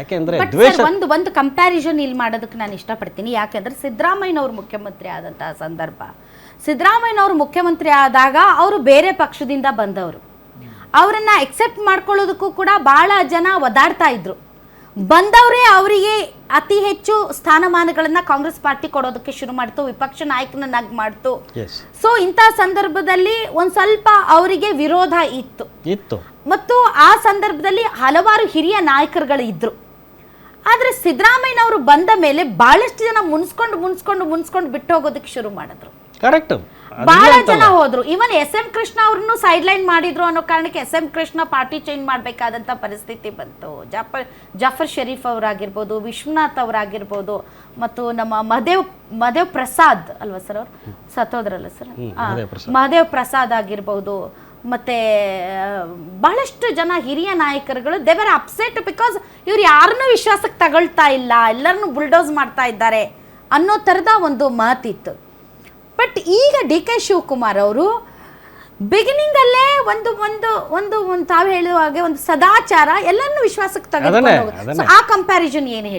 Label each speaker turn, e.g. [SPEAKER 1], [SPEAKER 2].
[SPEAKER 1] ಯಾಕೆಂದ್ರೆ
[SPEAKER 2] ಒಂದು ಕಂಪ್ಯಾರಿಸನ್ ಇಲ್ಲಿ ಮಾಡೋದಕ್ಕೆ ನಾನು ಇಷ್ಟಪಡ್ತೀನಿ. ಯಾಕೆಂದ್ರೆ ಸಿದ್ದರಾಮಯ್ಯನವರು ಮುಖ್ಯಮಂತ್ರಿ ಆದಂತಹ ಸಂದರ್ಭ, ಸಿದ್ದರಾಮಯ್ಯನವರು ಮುಖ್ಯಮಂತ್ರಿ ಆದಾಗ ಅವರು ಬೇರೆ ಪಕ್ಷದಿಂದ ಬಂದವರು, ಅವರನ್ನ ಎಕ್ಸೆಪ್ಟ್ ಮಾಡ್ಕೊಳ್ಳೋದಕ್ಕೂ ಕೂಡ ಬಹಳ ಜನ ಒದಾಡ್ತಾ ಇದ್ರು. ಬಂದವರೇ ಅವರಿಗೆ ಅತಿ ಹೆಚ್ಚು ಸ್ಥಾನಮಾನಗಳನ್ನ ಕಾಂಗ್ರೆಸ್ ಪಾರ್ಟಿ ಕೊಡೋದಕ್ಕೆ ಶುರು ಮಾಡ್ತು, ವಿಪಕ್ಷ ನಾಯಕನನ್ನಾಗಿ ಮಾಡ್ತು. ಸೊ ಇಂಥ ಸಂದರ್ಭದಲ್ಲಿ ಒಂದ್ ಸ್ವಲ್ಪ ಅವರಿಗೆ ವಿರೋಧ ಇತ್ತು ಮತ್ತು ಆ ಸಂದರ್ಭದಲ್ಲಿ ಹಲವಾರು ಹಿರಿಯ ನಾಯಕರುಗಳು ಇದ್ರು. ಆದ್ರೆ ಸಿದ್ದರಾಮಯ್ಯನವರು ಬಂದ ಮೇಲೆ ಬಹಳಷ್ಟು ಜನ ಮುನ್ಸ್ಕೊಂಡು ಬಿಟ್ಟು ಹೋಗೋದಕ್ಕೆ ಶುರು ಮಾಡಿದ್ರು.
[SPEAKER 1] ಕರೆಕ್ಟ್,
[SPEAKER 2] ಬಹಳ ಜನ ಹೋದ್ರು. ಇವನ್ SM ಕೃಷ್ಣ ಅವ್ರನ್ನು ಸೈಡ್ ಲೈನ್ ಮಾಡಿದ್ರು ಅನ್ನೋ ಕಾರಣಕ್ಕೆ SM ಕೃಷ್ಣ ಪಾರ್ಟಿ ಚೇಂಜ್ ಮಾಡ್ಬೇಕಾದಂತ ಪರಿಸ್ಥಿತಿ ಬಂತು. ಜಾಫರ್ ಶರೀಫ್ ಅವರಾಗಿರ್ಬೋದು, ವಿಶ್ವನಾಥ್ ಅವರಾಗಿರ್ಬೋದು, ಮತ್ತು ನಮ್ಮ ಮಹದೇವ್ ಪ್ರಸಾದ್ ಅಲ್ವಾ ಸರ್, ಅವ್ರು ಸತ್ತೋದ್ರಲ್ಲ ಸರ್, ಮಹದೇವ್ ಪ್ರಸಾದ್ ಆಗಿರ್ಬೋದು, ಮತ್ತೆ ಬಹಳಷ್ಟು ಜನ ಹಿರಿಯ ನಾಯಕರುಗಳು ದೇ ವರ್ ಅಪ್ಸೆಟ್ ಬಿಕಾಸ್ ಇವ್ರು ಯಾರನ್ನೂ ವಿಶ್ವಾಸಕ್ಕೆ ತಗೊಳ್ತಾ ಇಲ್ಲ, ಎಲ್ಲರನ್ನೂ ಬುಲ್ಡೋಸ್ ಮಾಡ್ತಾ ಇದ್ದಾರೆ ಅನ್ನೋ ಥರದ ಒಂದು ಮಾತಿತ್ತು. ಬಟ್ ಈಗ DK ಶಿವಕುಮಾರ್ ಅವರು ಬಿಗಿನಿಂಗ್ ಅಲ್ಲೇ ಒಂದು ತಾವು ಹೇಳುವ ಹಾಗೆ ಒಂದು ಸದಾಚಾರ ಎಲ್ಲರನ್ನೂ ವಿಶ್ವಾಸಕ್ಕೆ ತಗೊಂಡು ಆ ಕಂಪ್ಯಾರಿಸನ್ ಏನು ಹೇಳಿ?